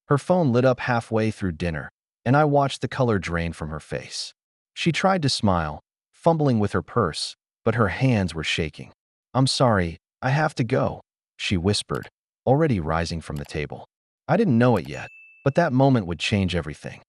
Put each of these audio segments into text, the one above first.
Her phone lit up halfway through dinner, and I watched the color drain from her face. She tried to smile, fumbling with her purse, but her hands were shaking. "I'm sorry, I have to go," she whispered, already rising from the table. I didn't know it yet, but that moment would change everything.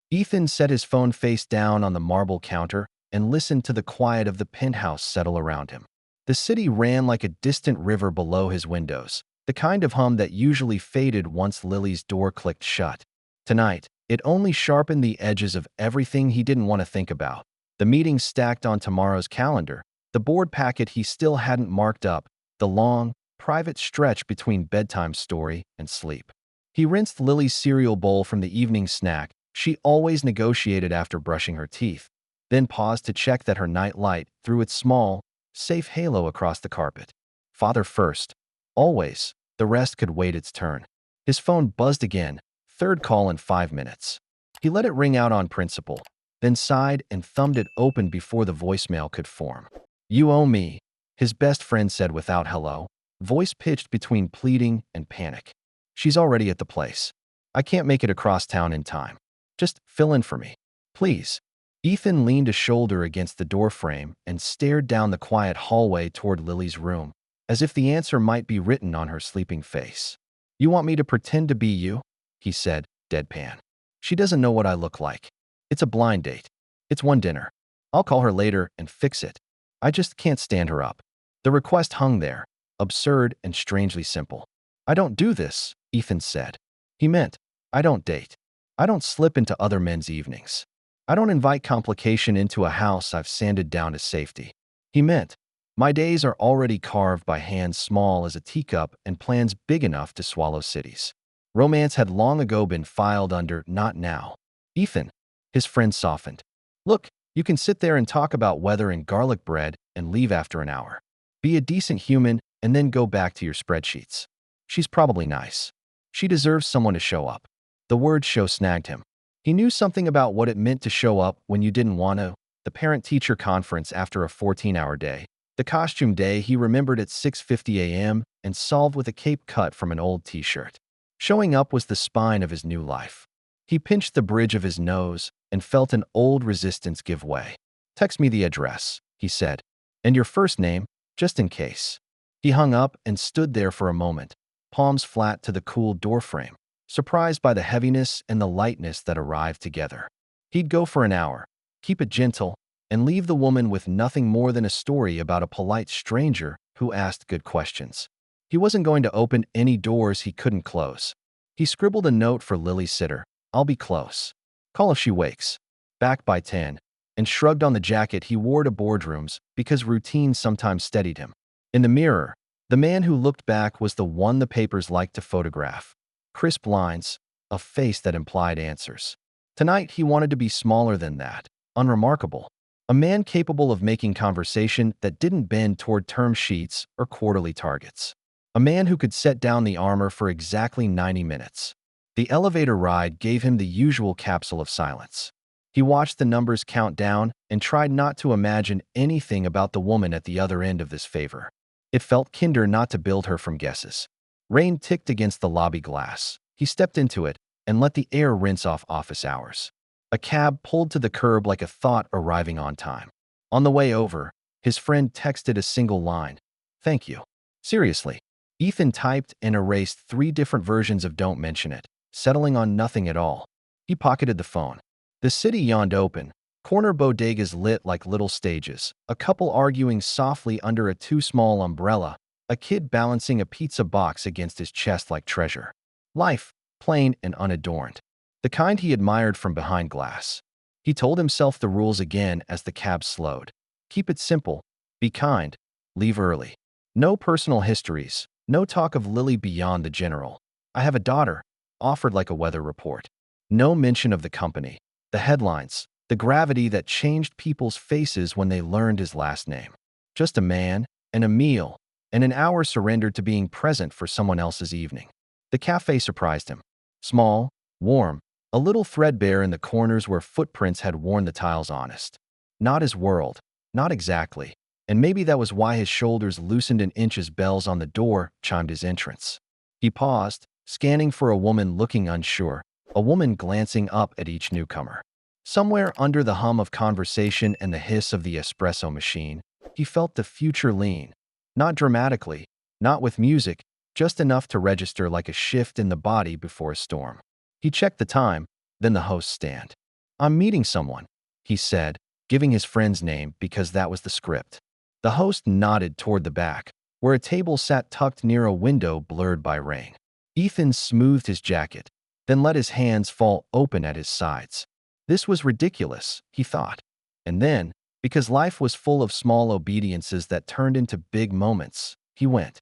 Ethan set his phone face down on the marble counter and listened to the quiet of the penthouse settle around him. The city ran like a distant river below his windows, the kind of hum that usually faded once Lily's door clicked shut. Tonight, it only sharpened the edges of everything he didn't want to think about. The meetings stacked on tomorrow's calendar, the board packet he still hadn't marked up, the long, private stretch between bedtime story and sleep. He rinsed Lily's cereal bowl from the evening snack she always negotiated after brushing her teeth, then paused to check that her night light threw its small, safe halo across the carpet. Father first. Always. The rest could wait its turn. His phone buzzed again, third call in 5 minutes. He let it ring out on principle, then sighed and thumbed it open before the voicemail could form. "You owe me," his best friend said without hello, voice pitched between pleading and panic. "She's already at the place. I can't make it across town in time. Just fill in for me, please." Ethan leaned a shoulder against the doorframe and stared down the quiet hallway toward Lily's room, as if the answer might be written on her sleeping face. "You want me to pretend to be you?" he said, deadpan. "She doesn't know what I look like. It's a blind date. It's one dinner. I'll call her later and fix it. I just can't stand her up." The request hung there, absurd and strangely simple. "I don't do this," Ethan said. He meant, "I don't date. I don't slip into other men's evenings. I don't invite complication into a house I've sanded down to safety." He meant, "My days are already carved by hands small as a teacup and plans big enough to swallow cities." Romance had long ago been filed under "not now." "Ethan," his friend softened. "Look, you can sit there and talk about weather and garlic bread and leave after an hour. Be a decent human and then go back to your spreadsheets. She's probably nice. She deserves someone to show up." The word show snagged him. He knew something about what it meant to show up when you didn't want to. The parent-teacher conference after a 14-hour day. The costume day he remembered at 6:50 a.m. and solved with a cape cut from an old t-shirt. Showing up was the spine of his new life. He pinched the bridge of his nose and felt an old resistance give way. "Text me the address," he said. "And your first name, just in case." He hung up and stood there for a moment, palms flat to the cool doorframe, surprised by the heaviness and the lightness that arrived together. He'd go for an hour, keep it gentle, and leave the woman with nothing more than a story about a polite stranger who asked good questions. He wasn't going to open any doors he couldn't close. He scribbled a note for Lily's sitter. "I'll be close. Call if she wakes. Back by 10, and shrugged on the jacket he wore to boardrooms because routine sometimes steadied him. In the mirror, the man who looked back was the one the papers liked to photograph. Crisp lines, a face that implied answers. Tonight he wanted to be smaller than that, unremarkable. A man capable of making conversation that didn't bend toward term sheets or quarterly targets. A man who could set down the armor for exactly 90 minutes. The elevator ride gave him the usual capsule of silence. He watched the numbers count down and tried not to imagine anything about the woman at the other end of this favor. It felt kinder not to build her from guesses. Rain ticked against the lobby glass. He stepped into it and let the air rinse off office hours. A cab pulled to the curb like a thought arriving on time. On the way over, his friend texted a single line. "Thank you." Seriously. Ethan typed and erased 3 different versions of "don't mention it," settling on nothing at all. He pocketed the phone. The city yawned open, corner bodegas lit like little stages, a couple arguing softly under a too small umbrella, a kid balancing a pizza box against his chest like treasure. Life, plain and unadorned. The kind he admired from behind glass. He told himself the rules again as the cab slowed. Keep it simple. Be kind. Leave early. No personal histories. No talk of Lily beyond the general. "I have a daughter," offered like a weather report. No mention of the company, the headlines, the gravity that changed people's faces when they learned his last name. Just a man, and a meal, and an hour surrendered to being present for someone else's evening. The cafe surprised him. Small, warm, a little threadbare in the corners where footprints had worn the tiles honest. Not his world, not exactly, and maybe that was why his shoulders loosened an inch as bells on the door chimed his entrance. He paused, scanning for a woman looking unsure, a woman glancing up at each newcomer. Somewhere under the hum of conversation and the hiss of the espresso machine, he felt the future lean. Not dramatically, not with music, just enough to register like a shift in the body before a storm. He checked the time, then the host stand. "I'm meeting someone," he said, giving his friend's name because that was the script. The host nodded toward the back, where a table sat tucked near a window blurred by rain. Ethan smoothed his jacket, then let his hands fall open at his sides. This was ridiculous, he thought. And then, because life was full of small obediences that turned into big moments, he went.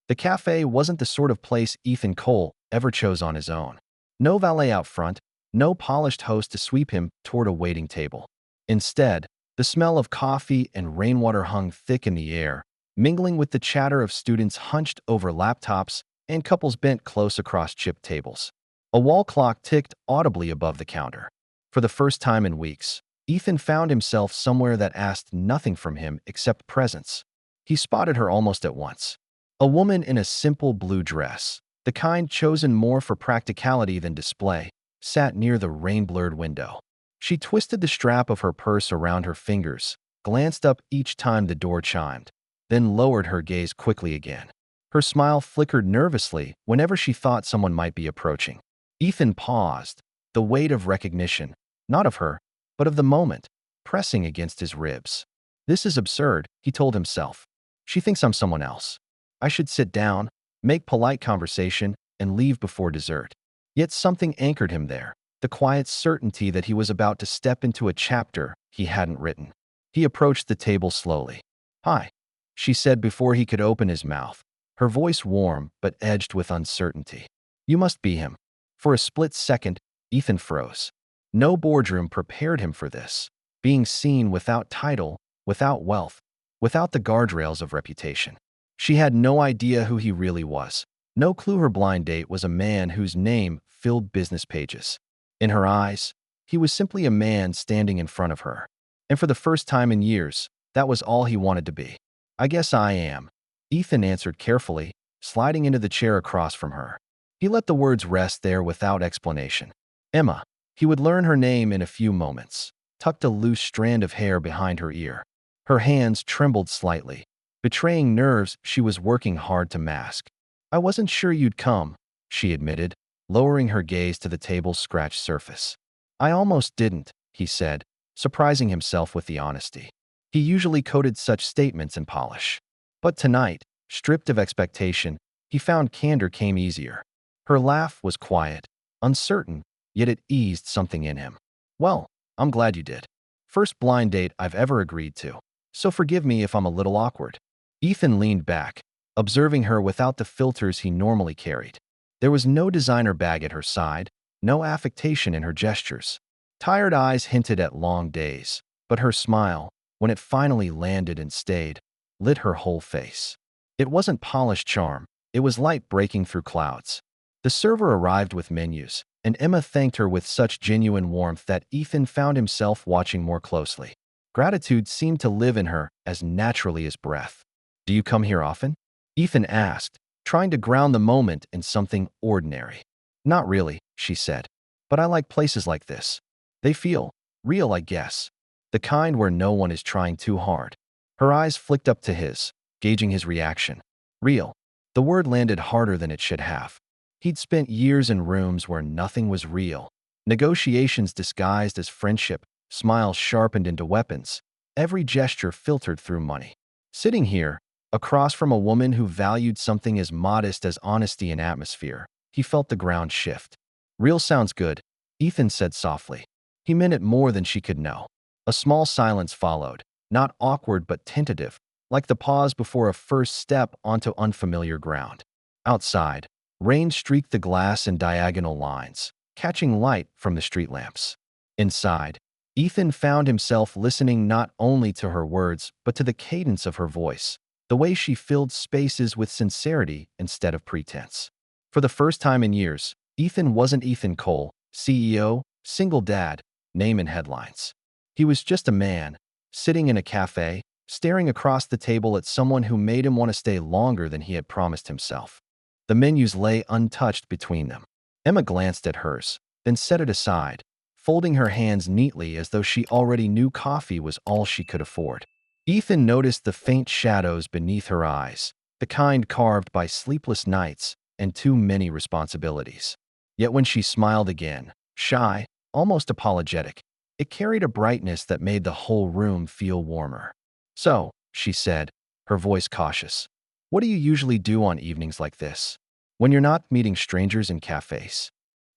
The cafe wasn't the sort of place Ethan Cole ever chose on his own. No valet out front, no polished host to sweep him toward a waiting table. Instead, the smell of coffee and rainwater hung thick in the air, mingling with the chatter of students hunched over laptops and couples bent close across chipped tables. A wall clock ticked audibly above the counter. For the first time in weeks, Ethan found himself somewhere that asked nothing from him except presence. He spotted her almost at once. A woman in a simple blue dress, the kind chosen more for practicality than display, sat near the rain-blurred window. She twisted the strap of her purse around her fingers, glanced up each time the door chimed, then lowered her gaze quickly again. Her smile flickered nervously whenever she thought someone might be approaching. Ethan paused, the weight of recognition, not of her, but of the moment, pressing against his ribs. "This is absurd," he told himself. "She thinks I'm someone else. I should sit down, make polite conversation, and leave before dessert." Yet something anchored him there, the quiet certainty that he was about to step into a chapter he hadn't written. He approached the table slowly. "Hi," she said before he could open his mouth, her voice warm but edged with uncertainty. "You must be him." For a split second, Ethan froze. No boardroom prepared him for this. Being seen without title, without wealth, without the guardrails of reputation. She had no idea who he really was. No clue her blind date was a man whose name filled business pages. In her eyes, he was simply a man standing in front of her. And for the first time in years, that was all he wanted to be. "I guess I am," Ethan answered carefully, sliding into the chair across from her. He let the words rest there without explanation. Emma. He would learn her name in a few moments, tucked a loose strand of hair behind her ear. Her hands trembled slightly, betraying nerves she was working hard to mask. "I wasn't sure you'd come," she admitted, lowering her gaze to the table's scratched surface. "I almost didn't," he said, surprising himself with the honesty. He usually coded such statements in polish. But tonight, stripped of expectation, he found candor came easier. Her laugh was quiet, uncertain, yet it eased something in him. "Well, I'm glad you did. First blind date I've ever agreed to. So forgive me if I'm a little awkward." Ethan leaned back, observing her without the filters he normally carried. There was no designer bag at her side, no affectation in her gestures. Tired eyes hinted at long days, but her smile, when it finally landed and stayed, lit her whole face. It wasn't polished charm, it was light breaking through clouds. The server arrived with menus, and Emma thanked her with such genuine warmth that Ethan found himself watching more closely. Gratitude seemed to live in her as naturally as breath. "Do you come here often?" Ethan asked, trying to ground the moment in something ordinary. "Not really," she said, "but I like places like this. They feel real, I guess. The kind where no one is trying too hard." Her eyes flicked up to his, gauging his reaction. Real. The word landed harder than it should have. He'd spent years in rooms where nothing was real. Negotiations disguised as friendship, smiles sharpened into weapons, every gesture filtered through money. Sitting here, across from a woman who valued something as modest as honesty and atmosphere, he felt the ground shift. "Real sounds good," Ethan said softly. He meant it more than she could know. A small silence followed, not awkward but tentative, like the pause before a first step onto unfamiliar ground. Outside, rain streaked the glass in diagonal lines, catching light from the street lamps. Inside, Ethan found himself listening not only to her words but to the cadence of her voice, the way she filled spaces with sincerity instead of pretense. For the first time in years, Ethan wasn't Ethan Cole, CEO, single dad, name in headlines. He was just a man, sitting in a cafe, staring across the table at someone who made him want to stay longer than he had promised himself. The menus lay untouched between them. Emma glanced at hers, then set it aside, folding her hands neatly as though she already knew coffee was all she could afford. Ethan noticed the faint shadows beneath her eyes, the kind carved by sleepless nights and too many responsibilities. Yet when she smiled again, shy, almost apologetic, it carried a brightness that made the whole room feel warmer. "So," she said, her voice cautious, "what do you usually do on evenings like this, when you're not meeting strangers in cafes?"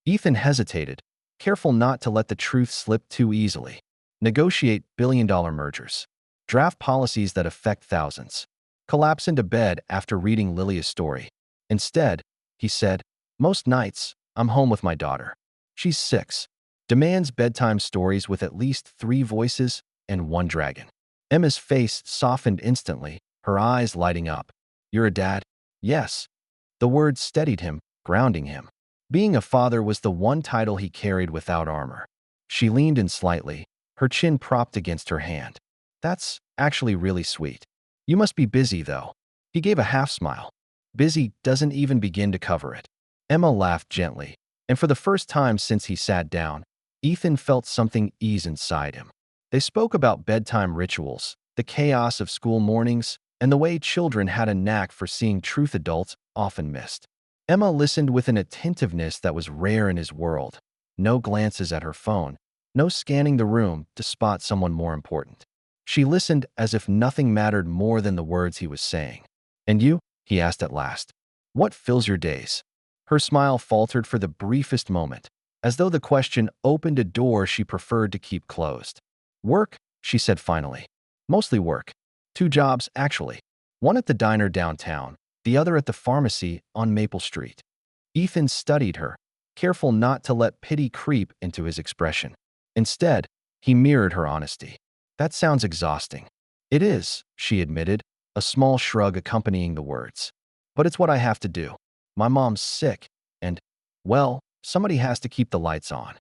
Ethan hesitated, careful not to let the truth slip too easily. Negotiate billion-dollar mergers. Draft policies that affect thousands. Collapse into bed after reading Lilia's story. Instead, he said, "Most nights, I'm home with my daughter. She's 6. Demands bedtime stories with at least 3 voices and 1 dragon." Emma's face softened instantly, her eyes lighting up. "You're a dad?" "Yes." The words steadied him, grounding him. Being a father was the one title he carried without armor. She leaned in slightly, her chin propped against her hand. "That's actually really sweet. You must be busy, though." He gave a half-smile. "Busy doesn't even begin to cover it." Emma laughed gently, and for the first time since he sat down, Ethan felt something ease inside him. They spoke about bedtime rituals, the chaos of school mornings, and the way children had a knack for seeing truth adults often missed. Emma listened with an attentiveness that was rare in his world. No glances at her phone, no scanning the room to spot someone more important. She listened as if nothing mattered more than the words he was saying. "And you?" he asked at last. "What fills your days?" Her smile faltered for the briefest moment, as though the question opened a door she preferred to keep closed. "Work," she said finally. "Mostly work. 2 jobs, actually. One at the diner downtown, the other at the pharmacy on Maple Street." Ethan studied her, careful not to let pity creep into his expression. Instead, he mirrored her honesty. "That sounds exhausting." "It is," she admitted, a small shrug accompanying the words. "But it's what I have to do. My mom's sick, and, well, somebody has to keep the lights on."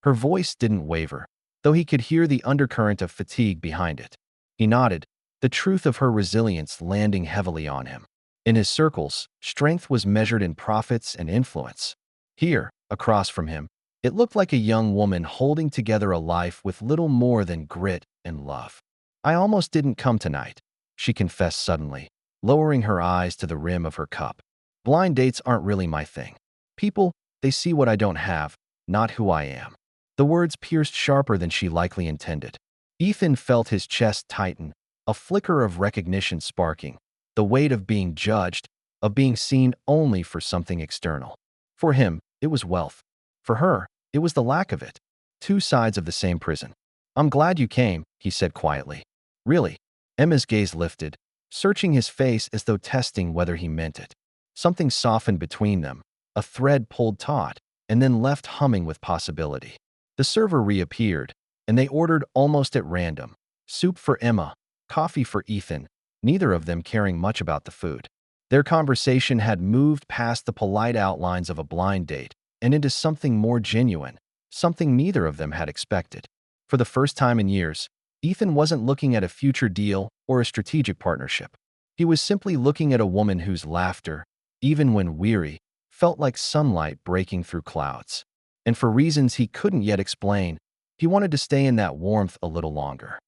Her voice didn't waver, though he could hear the undercurrent of fatigue behind it. He nodded, the truth of her resilience landing heavily on him. In his circles, strength was measured in profits and influence. Here, across from him, it looked like a young woman holding together a life with little more than grit and love. "I almost didn't come tonight," she confessed suddenly, lowering her eyes to the rim of her cup. "Blind dates aren't really my thing. People, they see what I don't have, not who I am." The words pierced sharper than she likely intended. Ethan felt his chest tighten, a flicker of recognition sparking, the weight of being judged, of being seen only for something external. For him, it was wealth. For her, it was the lack of it. 2 sides of the same prison. "I'm glad you came," he said quietly. "Really?" Emma's gaze lifted, searching his face as though testing whether he meant it. Something softened between them, a thread pulled taut, and then left humming with possibility. The server reappeared, and they ordered almost at random. Soup for Emma, coffee for Ethan, neither of them caring much about the food. Their conversation had moved past the polite outlines of a blind date and into something more genuine, something neither of them had expected. For the first time in years, Ethan wasn't looking at a future deal or a strategic partnership. He was simply looking at a woman whose laughter, even when weary, felt like sunlight breaking through clouds. And for reasons he couldn't yet explain, he wanted to stay in that warmth a little longer.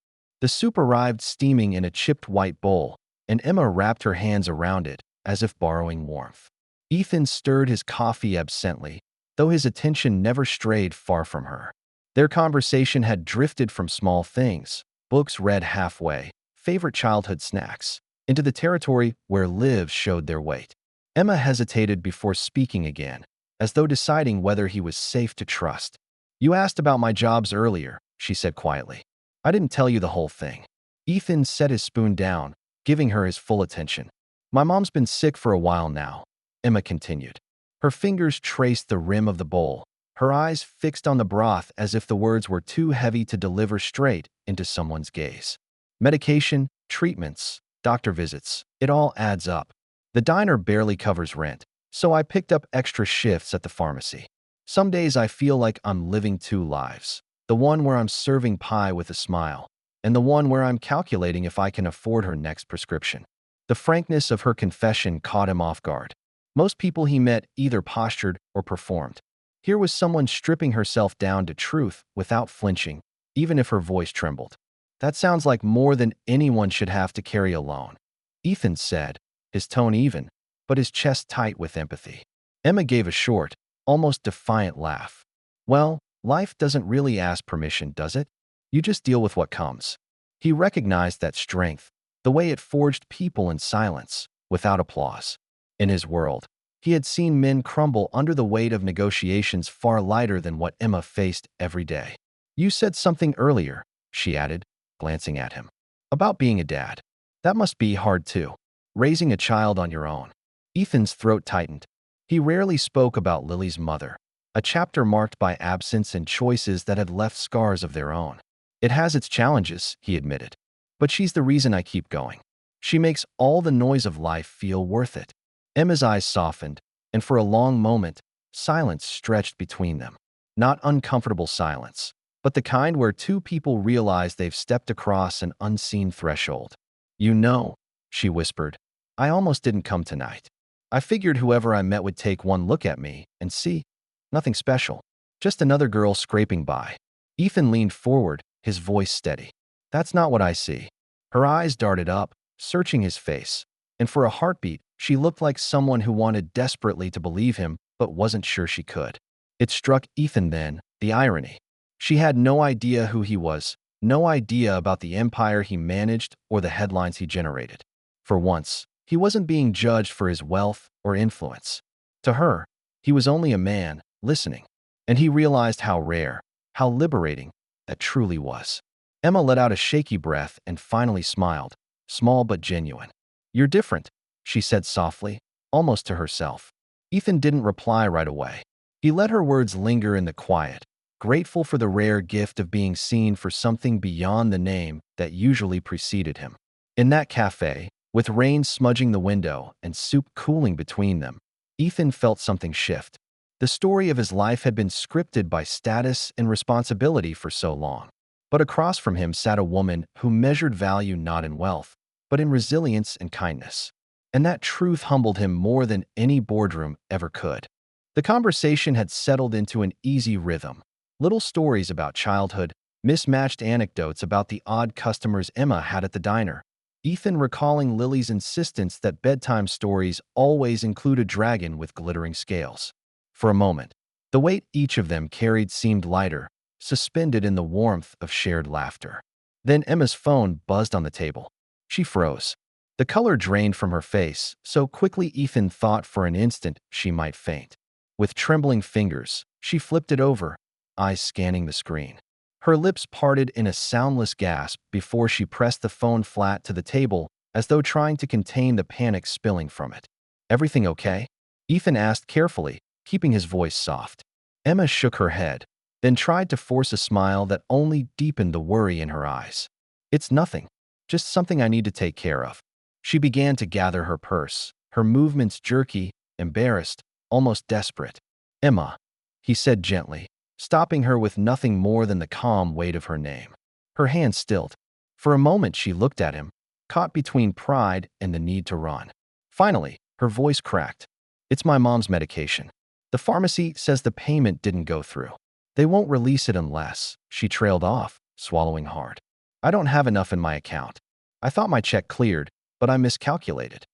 The soup arrived steaming in a chipped white bowl, and Emma wrapped her hands around it as if borrowing warmth. Ethan stirred his coffee absently, though his attention never strayed far from her. Their conversation had drifted from small things, books read halfway, favorite childhood snacks, into the territory where lives showed their weight. Emma hesitated before speaking again, as though deciding whether he was safe to trust. "You asked about my jobs earlier," she said quietly. "I didn't tell you the whole thing." Ethan set his spoon down, giving her his full attention. "My mom's been sick for a while now," Emma continued. Her fingers traced the rim of the bowl, her eyes fixed on the broth as if the words were too heavy to deliver straight into someone's gaze. "Medication, treatments, doctor visits, it all adds up. The diner barely covers rent, so I picked up extra shifts at the pharmacy. Some days I feel like I'm living 2 lives. The one where I'm serving pie with a smile, and the one where I'm calculating if I can afford her next prescription." The frankness of her confession caught him off guard. Most people he met either postured or performed. Here was someone stripping herself down to truth without flinching, even if her voice trembled. That sounds like more than anyone should have to carry alone, Ethan said, his tone even, but his chest tight with empathy. Emma gave a short, almost defiant laugh. Well, life doesn't really ask permission, does it? You just deal with what comes. He recognized that strength, the way it forged people in silence, without applause. In his world, he had seen men crumble under the weight of negotiations far lighter than what Emma faced every day. You said something earlier, she added, glancing at him, about being a dad. That must be hard too, raising a child on your own. Ethan's throat tightened. He rarely spoke about Lily's mother, a chapter marked by absence and choices that had left scars of their own. It has its challenges, he admitted, but she's the reason I keep going. She makes all the noise of life feel worth it. Emma's eyes softened, and for a long moment, silence stretched between them. Not uncomfortable silence, but the kind where two people realize they've stepped across an unseen threshold. You know, she whispered, I almost didn't come tonight. I figured whoever I met would take one look at me and see. Nothing special. Just another girl scraping by. Ethan leaned forward, his voice steady. That's not what I see. Her eyes darted up, searching his face, and for a heartbeat, she looked like someone who wanted desperately to believe him but wasn't sure she could. It struck Ethan then, the irony. She had no idea who he was, no idea about the empire he managed or the headlines he generated. For once, he wasn't being judged for his wealth or influence. To her, he was only a man, listening, and he realized how rare, how liberating that truly was. Emma let out a shaky breath and finally smiled, small but genuine. You're different, she said softly, almost to herself. Ethan didn't reply right away. He let her words linger in the quiet, grateful for the rare gift of being seen for something beyond the name that usually preceded him. In that cafe, with rain smudging the window and soup cooling between them, Ethan felt something shift. The story of his life had been scripted by status and responsibility for so long. But across from him sat a woman who measured value not in wealth, but in resilience and kindness. And that truth humbled him more than any boardroom ever could. The conversation had settled into an easy rhythm. Little stories about childhood, mismatched anecdotes about the odd customers Emma had at the diner, Ethan recalling Lily's insistence that bedtime stories always include a dragon with glittering scales. For a moment, the weight each of them carried seemed lighter, suspended in the warmth of shared laughter. Then Emma's phone buzzed on the table. She froze. The color drained from her face, so quickly Ethan thought for an instant she might faint. With trembling fingers, she flipped it over, eyes scanning the screen. Her lips parted in a soundless gasp before she pressed the phone flat to the table as though trying to contain the panic spilling from it. Everything okay? Ethan asked carefully, keeping his voice soft. Emma shook her head, then tried to force a smile that only deepened the worry in her eyes. It's nothing, just something I need to take care of. She began to gather her purse, her movements jerky, embarrassed, almost desperate. Emma, he said gently, stopping her with nothing more than the calm weight of her name. Her hand stilled. For a moment she looked at him, caught between pride and the need to run. Finally, her voice cracked. It's my mom's medication. The pharmacy says the payment didn't go through. They won't release it unless, she trailed off, swallowing hard. I don't have enough in my account. I thought my check cleared, but I miscalculated.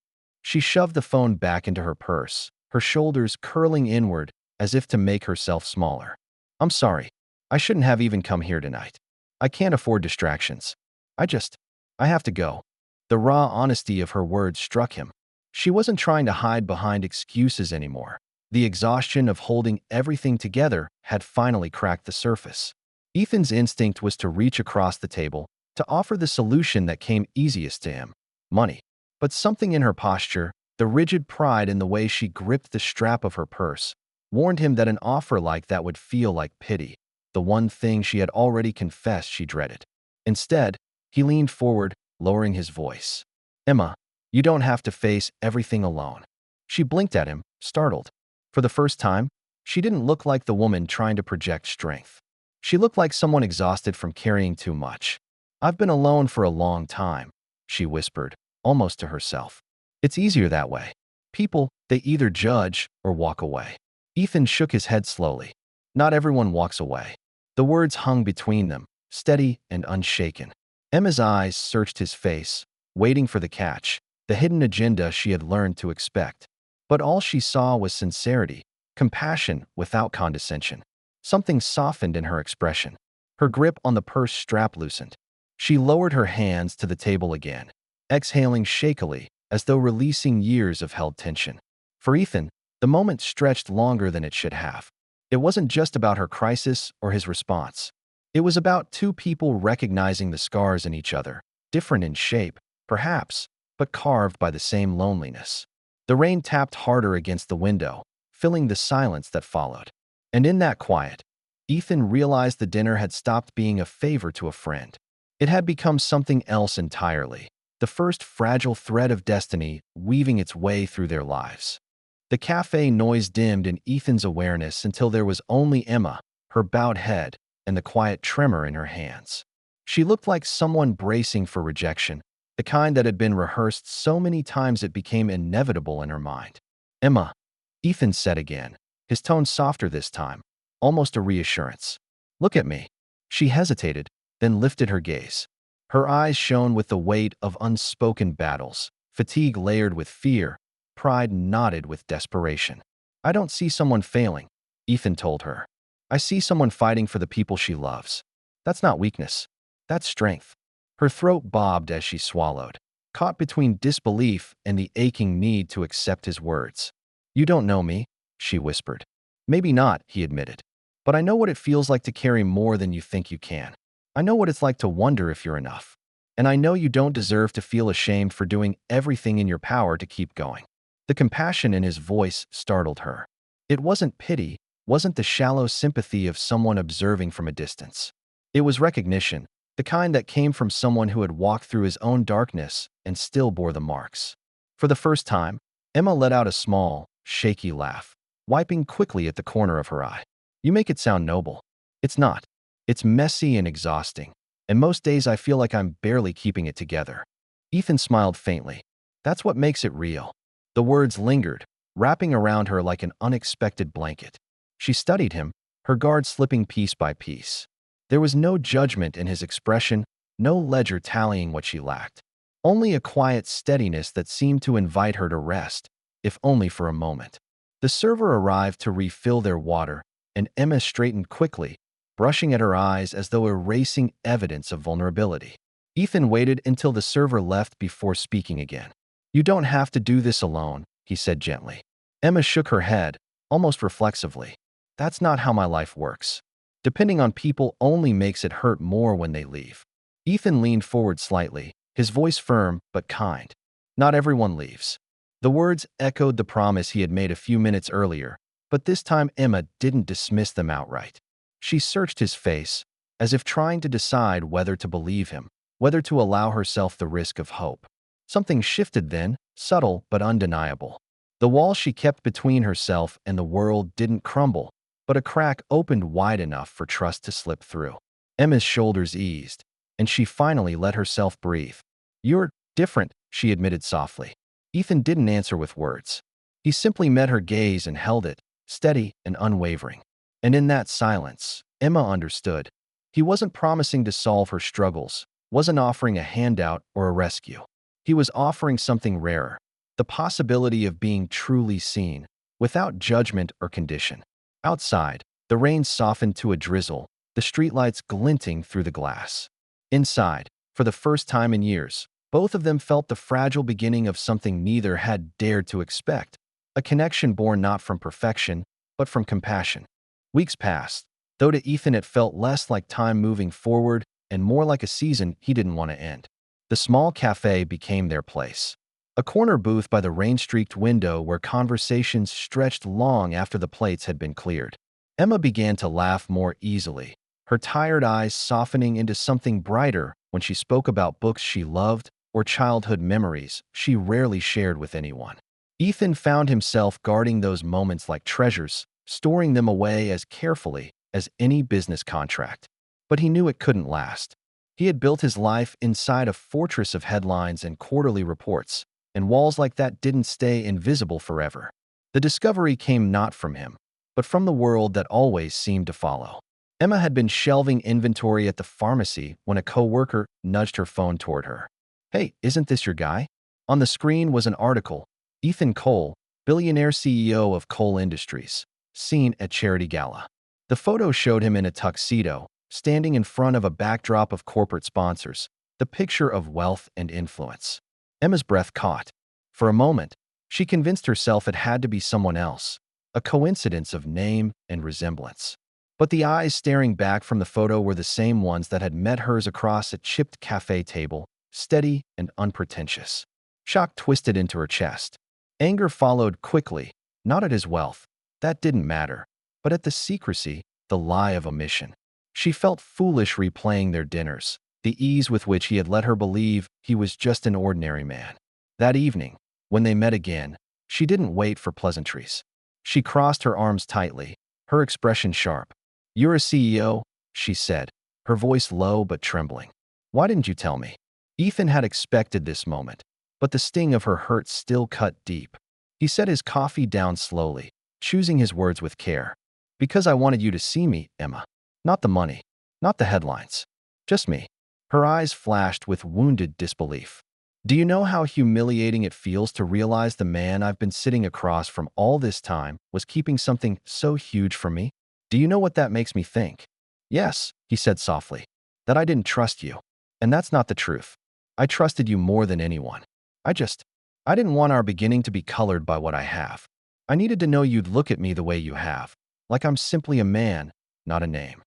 She shoved the phone back into her purse, her shoulders curling inward as if to make herself smaller. I'm sorry. I shouldn't have even come here tonight. I can't afford distractions. I have to go. The raw honesty of her words struck him. She wasn't trying to hide behind excuses anymore. The exhaustion of holding everything together had finally cracked the surface. Ethan's instinct was to reach across the table, to offer the solution that came easiest to him, money. But something in her posture, the rigid pride in the way she gripped the strap of her purse, warned him that an offer like that would feel like pity, the one thing she had already confessed she dreaded. Instead, he leaned forward, lowering his voice. Emma, you don't have to face everything alone. She blinked at him, startled. For the first time, she didn't look like the woman trying to project strength. She looked like someone exhausted from carrying too much. I've been alone for a long time, she whispered, almost to herself. It's easier that way. People, they either judge or walk away. Ethan shook his head slowly. Not everyone walks away. The words hung between them, steady and unshaken. Emma's eyes searched his face, waiting for the catch, the hidden agenda she had learned to expect. But all she saw was sincerity, compassion without condescension. Something softened in her expression. Her grip on the purse strap loosened. She lowered her hands to the table again, exhaling shakily, as though releasing years of held tension. For Ethan, the moment stretched longer than it should have. It wasn't just about her crisis or his response. It was about two people recognizing the scars in each other, different in shape, perhaps, but carved by the same loneliness. The rain tapped harder against the window, filling the silence that followed. And in that quiet, Ethan realized the dinner had stopped being a favor to a friend. It had become something else entirely, the first fragile thread of destiny weaving its way through their lives. The cafe noise dimmed in Ethan's awareness until there was only Emma, her bowed head, and the quiet tremor in her hands. She looked like someone bracing for rejection, the kind that had been rehearsed so many times it became inevitable in her mind. "Emma," Ethan said again, his tone softer this time, almost a reassurance. "Look at me." She hesitated, then lifted her gaze. Her eyes shone with the weight of unspoken battles, fatigue layered with fear, pride knotted with desperation. "I don't see someone failing," Ethan told her. "I see someone fighting for the people she loves. That's not weakness. That's strength." Her throat bobbed as she swallowed, caught between disbelief and the aching need to accept his words. "You don't know me," she whispered. "Maybe not," he admitted. "But I know what it feels like to carry more than you think you can. I know what it's like to wonder if you're enough. And I know you don't deserve to feel ashamed for doing everything in your power to keep going." The compassion in his voice startled her. It wasn't pity, wasn't the shallow sympathy of someone observing from a distance. It was recognition, the kind that came from someone who had walked through his own darkness and still bore the marks. For the first time, Emma let out a small, shaky laugh, wiping quickly at the corner of her eye. "You make it sound noble. It's not. It's messy and exhausting, and most days I feel like I'm barely keeping it together." Ethan smiled faintly. "That's what makes it real." The words lingered, wrapping around her like an unexpected blanket. She studied him, her guard slipping piece by piece. There was no judgment in his expression, no ledger tallying what she lacked. Only a quiet steadiness that seemed to invite her to rest, if only for a moment. The server arrived to refill their water, and Emma straightened quickly, brushing at her eyes as though erasing evidence of vulnerability. Ethan waited until the server left before speaking again. "You don't have to do this alone," he said gently. Emma shook her head, almost reflexively. "That's not how my life works. Depending on people only makes it hurt more when they leave." Ethan leaned forward slightly, his voice firm but kind. "Not everyone leaves." The words echoed the promise he had made a few minutes earlier, but this time Emma didn't dismiss them outright. She searched his face, as if trying to decide whether to believe him, whether to allow herself the risk of hope. Something shifted then, subtle but undeniable. The wall she kept between herself and the world didn't crumble, but a crack opened wide enough for trust to slip through. Emma's shoulders eased, and she finally let herself breathe. "You're different," she admitted softly. Ethan didn't answer with words. He simply met her gaze and held it, steady and unwavering. And in that silence, Emma understood. He wasn't promising to solve her struggles, wasn't offering a handout or a rescue. He was offering something rarer, the possibility of being truly seen, without judgment or condition. Outside, the rain softened to a drizzle, the streetlights glinting through the glass. Inside, for the first time in years, both of them felt the fragile beginning of something neither had dared to expect, a connection born not from perfection, but from compassion. Weeks passed, though to Ethan it felt less like time moving forward and more like a season he didn't want to end. The small cafe became their place. A corner booth by the rain-streaked window where conversations stretched long after the plates had been cleared. Emma began to laugh more easily, her tired eyes softening into something brighter when she spoke about books she loved or childhood memories she rarely shared with anyone. Ethan found himself guarding those moments like treasures, storing them away as carefully as any business contract. But he knew it couldn't last. He had built his life inside a fortress of headlines and quarterly reports, and walls like that didn't stay invisible forever. The discovery came not from him, but from the world that always seemed to follow. Emma had been shelving inventory at the pharmacy when a coworker nudged her phone toward her. "Hey, isn't this your guy?" On the screen was an article. Ethan Cole, billionaire CEO of Cole Industries, seen at charity gala. The photo showed him in a tuxedo, standing in front of a backdrop of corporate sponsors, the picture of wealth and influence. Emma's breath caught. For a moment, she convinced herself it had to be someone else, a coincidence of name and resemblance. But the eyes staring back from the photo were the same ones that had met hers across a chipped cafe table, steady and unpretentious. Shock twisted into her chest. Anger followed quickly, not at his wealth. That didn't matter. But at the secrecy, the lie of omission. She felt foolish replaying their dinners, the ease with which he had let her believe he was just an ordinary man. That evening, when they met again, she didn't wait for pleasantries. She crossed her arms tightly, her expression sharp. "You're a CEO," she said, her voice low but trembling. "Why didn't you tell me?" Ethan had expected this moment, but the sting of her hurt still cut deep. He set his coffee down slowly, choosing his words with care. "Because I wanted you to see me, Emma. Not the money, not the headlines. Just me." Her eyes flashed with wounded disbelief. "Do you know how humiliating it feels to realize the man I've been sitting across from all this time was keeping something so huge from me? Do you know what that makes me think?" "Yes," he said softly, "that I didn't trust you. And that's not the truth. I trusted you more than anyone. I didn't want our beginning to be colored by what I have. I needed to know you'd look at me the way you have, like I'm simply a man, not a name."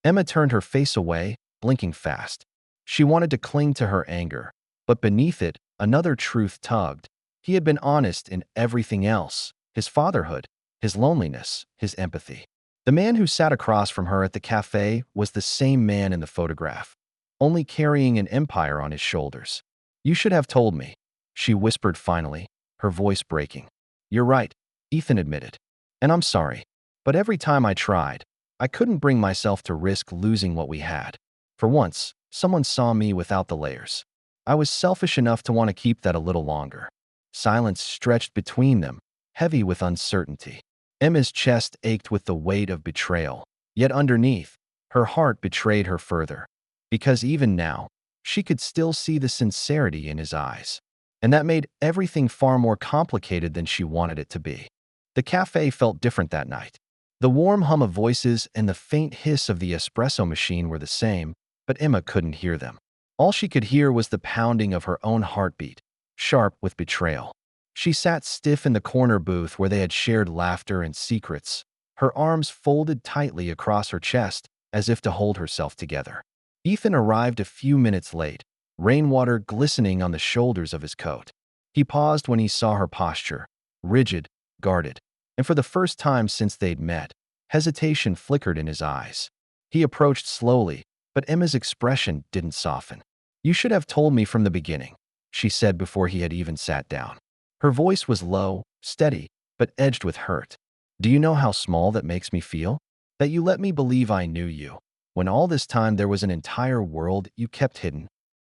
Emma turned her face away, blinking fast. She wanted to cling to her anger, but beneath it, another truth tugged. He had been honest in everything else: his fatherhood, his loneliness, his empathy. The man who sat across from her at the cafe was the same man in the photograph, only carrying an empire on his shoulders. "You should have told me," she whispered finally, her voice breaking. "You're right," Ethan admitted. "And I'm sorry. But every time I tried, I couldn't bring myself to risk losing what we had. For once, someone saw me without the layers. I was selfish enough to want to keep that a little longer." Silence stretched between them, heavy with uncertainty. Emma's chest ached with the weight of betrayal, yet underneath, her heart betrayed her further. Because even now, she could still see the sincerity in his eyes. And that made everything far more complicated than she wanted it to be. The cafe felt different that night. The warm hum of voices and the faint hiss of the espresso machine were the same, but Emma couldn't hear them. All she could hear was the pounding of her own heartbeat, sharp with betrayal. She sat stiff in the corner booth where they had shared laughter and secrets, her arms folded tightly across her chest as if to hold herself together. Ethan arrived a few minutes late, rainwater glistening on the shoulders of his coat. He paused when he saw her posture, rigid, guarded, and for the first time since they'd met, hesitation flickered in his eyes. He approached slowly, but Emma's expression didn't soften. "You should have told me from the beginning," she said before he had even sat down. Her voice was low, steady, but edged with hurt. "Do you know how small that makes me feel? That you let me believe I knew you, when all this time there was an entire world you kept hidden."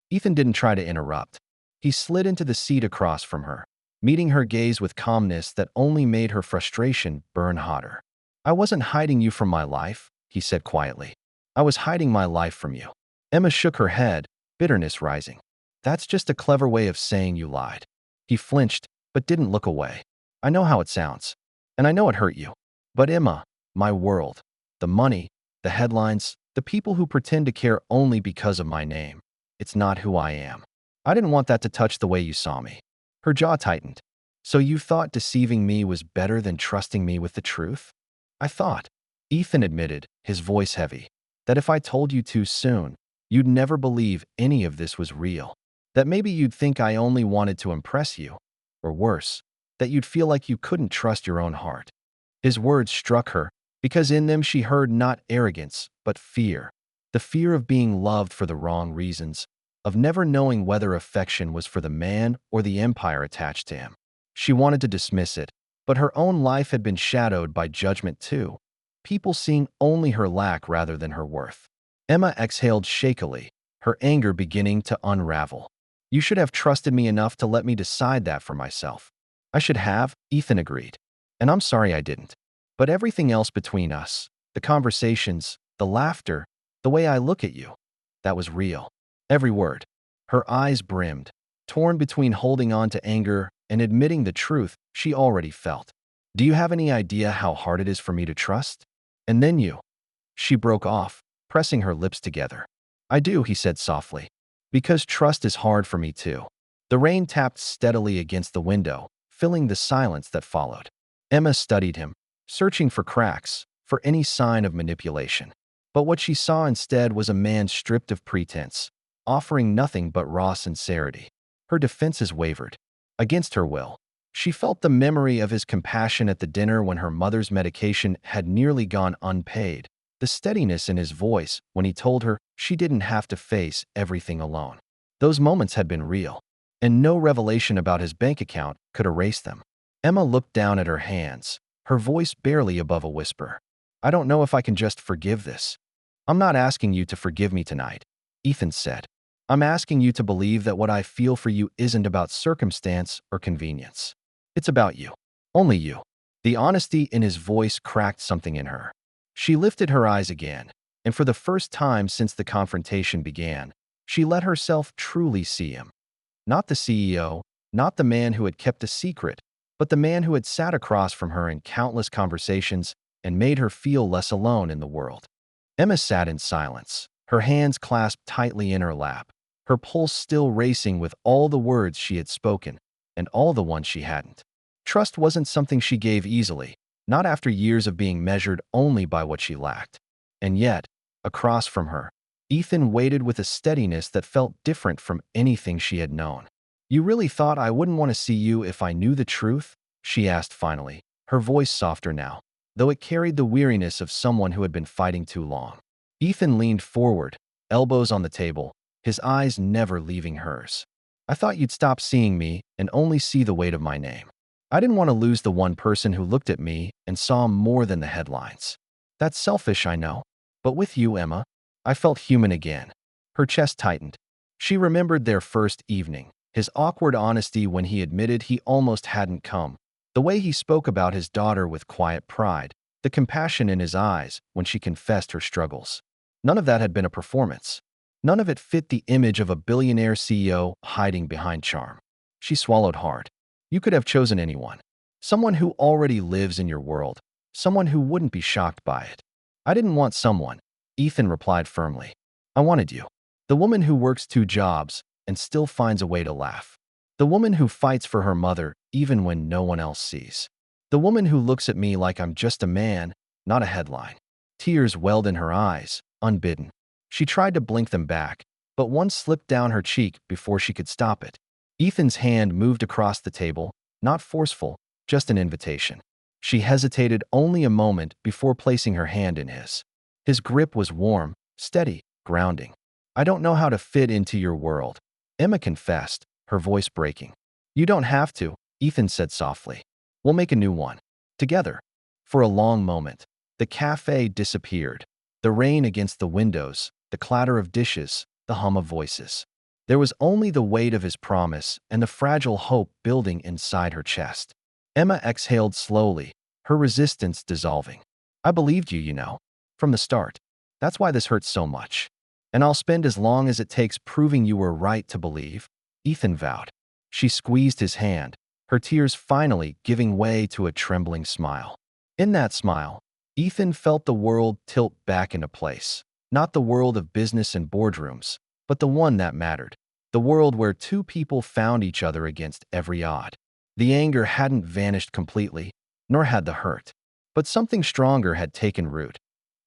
Ethan didn't try to interrupt. He slid into the seat across from her, meeting her gaze with calmness that only made her frustration burn hotter. "I wasn't hiding you from my life," he said quietly. "I was hiding my life from you." Emma shook her head, bitterness rising. "That's just a clever way of saying you lied." He flinched, but didn't look away. "I know how it sounds, and I know it hurt you. But Emma, my world, the money, the headlines, the people who pretend to care only because of my name, it's not who I am. I didn't want that to touch the way you saw me." Her jaw tightened. "So you thought deceiving me was better than trusting me with the truth?" "I thought," Ethan admitted, his voice heavy, "that if I told you too soon, you'd never believe any of this was real. That maybe you'd think I only wanted to impress you. Or worse, that you'd feel like you couldn't trust your own heart." His words struck her, because in them she heard not arrogance, but fear. The fear of being loved for the wrong reasons, of never knowing whether affection was for the man or the empire attached to him. She wanted to dismiss it, but her own life had been shadowed by judgment too, people seeing only her lack rather than her worth. Emma exhaled shakily, her anger beginning to unravel. You should have trusted me enough to let me decide that for myself. I should have, Ethan agreed. And I'm sorry I didn't. But everything else between us, the conversations, the laughter, the way I look at you, that was real. Every word. Her eyes brimmed, torn between holding on to anger and admitting the truth she already felt. Do you have any idea how hard it is for me to trust? And then you. She broke off, pressing her lips together. I do, he said softly. Because trust is hard for me too. The rain tapped steadily against the window, filling the silence that followed. Emma studied him, searching for cracks, for any sign of manipulation. But what she saw instead was a man stripped of pretense, offering nothing but raw sincerity. Her defenses wavered. Against her will, she felt the memory of his compassion at the dinner when her mother's medication had nearly gone unpaid, the steadiness in his voice when he told her she didn't have to face everything alone. Those moments had been real, and no revelation about his bank account could erase them. Emma looked down at her hands, her voice barely above a whisper. I don't know if I can just forgive this. I'm not asking you to forgive me tonight, Ethan said. I'm asking you to believe that what I feel for you isn't about circumstance or convenience. It's about you. Only you. The honesty in his voice cracked something in her. She lifted her eyes again, and for the first time since the confrontation began, she let herself truly see him. Not the CEO, not the man who had kept a secret, but the man who had sat across from her in countless conversations and made her feel less alone in the world. Emma sat in silence, her hands clasped tightly in her lap, her pulse still racing with all the words she had spoken and all the ones she hadn't. Trust wasn't something she gave easily, not after years of being measured only by what she lacked. And yet, across from her, Ethan waited with a steadiness that felt different from anything she had known. You really thought I wouldn't want to see you if I knew the truth? She asked finally, her voice softer now, though it carried the weariness of someone who had been fighting too long. Ethan leaned forward, elbows on the table, his eyes never leaving hers. I thought you'd stop seeing me and only see the weight of my name. I didn't want to lose the one person who looked at me and saw more than the headlines. That's selfish, I know. But with you, Emma, I felt human again. Her chest tightened. She remembered their first evening, his awkward honesty when he admitted he almost hadn't come, the way he spoke about his daughter with quiet pride, the compassion in his eyes when she confessed her struggles. None of that had been a performance. None of it fit the image of a billionaire CEO hiding behind charm. She swallowed hard. You could have chosen anyone. Someone who already lives in your world. Someone who wouldn't be shocked by it. I didn't want someone, Ethan replied firmly. I wanted you. The woman who works 2 jobs and still finds a way to laugh. The woman who fights for her mother even when no one else sees. The woman who looks at me like I'm just a man, not a headline. Tears welled in her eyes, unbidden. She tried to blink them back, but one slipped down her cheek before she could stop it. Ethan's hand moved across the table, not forceful, just an invitation. She hesitated only a moment before placing her hand in his. His grip was warm, steady, grounding. I don't know how to fit into your world, Emma confessed, her voice breaking. You don't have to, Ethan said softly. We'll make a new one. Together. For a long moment, the cafe disappeared. The rain against the windows, the clatter of dishes, the hum of voices. There was only the weight of his promise and the fragile hope building inside her chest. Emma exhaled slowly, her resistance dissolving. I believed you, you know, from the start. That's why this hurts so much. And I'll spend as long as it takes proving you were right to believe, Ethan vowed. She squeezed his hand, her tears finally giving way to a trembling smile. In that smile, Ethan felt the world tilt back into place. Not the world of business and boardrooms, but the one that mattered. The world where 2 people found each other against every odd. The anger hadn't vanished completely, nor had the hurt. But something stronger had taken root.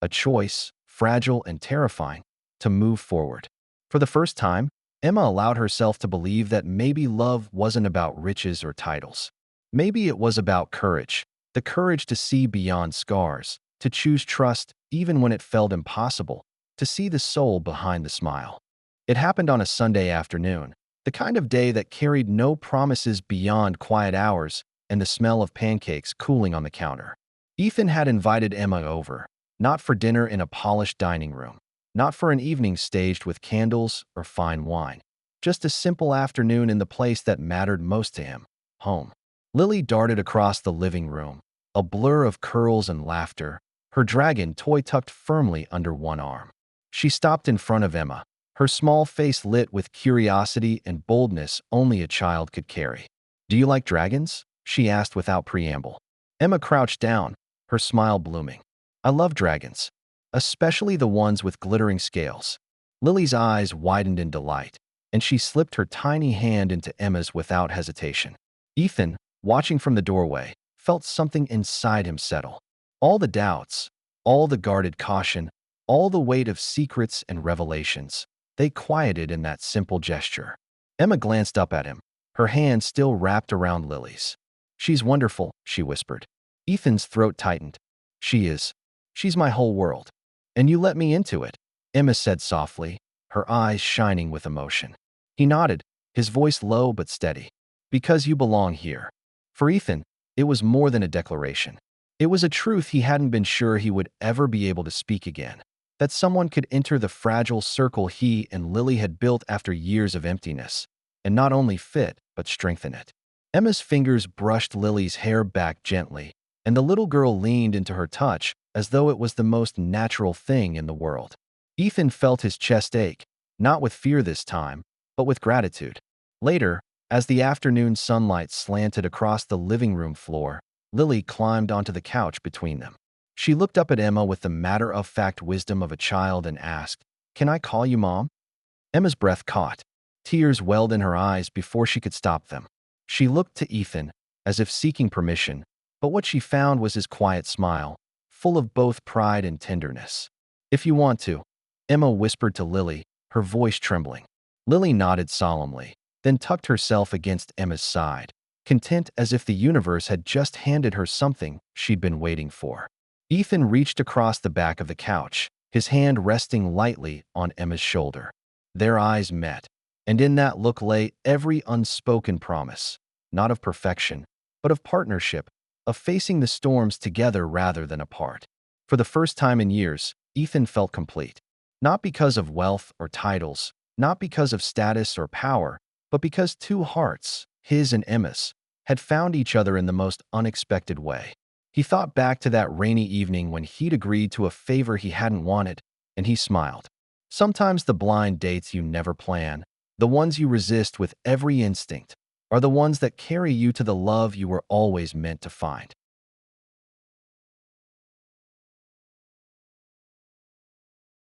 A choice, fragile and terrifying, to move forward. For the first time, Emma allowed herself to believe that maybe love wasn't about riches or titles. Maybe it was about courage, the courage to see beyond scars, to choose trust even when it felt impossible, to see the soul behind the smile. It happened on a Sunday afternoon, the kind of day that carried no promises beyond quiet hours and the smell of pancakes cooling on the counter. Ethan had invited Emma over, not for dinner in a polished dining room, not for an evening staged with candles or fine wine. Just a simple afternoon in the place that mattered most to him, home. Lily darted across the living room, a blur of curls and laughter, her dragon toy tucked firmly under one arm. She stopped in front of Emma, her small face lit with curiosity and boldness only a child could carry. "Do you like dragons?" she asked without preamble. Emma crouched down, her smile blooming. "I love dragons, especially the ones with glittering scales." Lily's eyes widened in delight, and she slipped her tiny hand into Emma's without hesitation. Ethan, watching from the doorway, felt something inside him settle. All the doubts, all the guarded caution, all the weight of secrets and revelations, they quieted in that simple gesture. Emma glanced up at him, her hand still wrapped around Lily's. "She's wonderful," she whispered. Ethan's throat tightened. "She is. She's my whole world. And you let me into it," Emma said softly, her eyes shining with emotion. He nodded, his voice low but steady. "Because you belong here." For Ethan, it was more than a declaration. It was a truth he hadn't been sure he would ever be able to speak again. That someone could enter the fragile circle he and Lily had built after years of emptiness, and not only fit, but strengthen it. Emma's fingers brushed Lily's hair back gently, and the little girl leaned into her touch as though it was the most natural thing in the world. Ethan felt his chest ache, not with fear this time, but with gratitude. Later, as the afternoon sunlight slanted across the living room floor, Lily climbed onto the couch between them. She looked up at Emma with the matter-of-fact wisdom of a child and asked, "Can I call you Mom?" Emma's breath caught. Tears welled in her eyes before she could stop them. She looked to Ethan, as if seeking permission, but what she found was his quiet smile, full of both pride and tenderness. "If you want to," Emma whispered to Lily, her voice trembling. Lily nodded solemnly, then tucked herself against Emma's side, content as if the universe had just handed her something she'd been waiting for. Ethan reached across the back of the couch, his hand resting lightly on Emma's shoulder. Their eyes met, and in that look lay every unspoken promise, not of perfection, but of partnership, of facing the storms together rather than apart. For the first time in years, Ethan felt complete. Not because of wealth or titles, not because of status or power, but because two hearts, his and Emma's, had found each other in the most unexpected way. He thought back to that rainy evening when he'd agreed to a favor he hadn't wanted, and he smiled. Sometimes the blind dates you never plan, the ones you resist with every instinct, are the ones that carry you to the love you were always meant to find.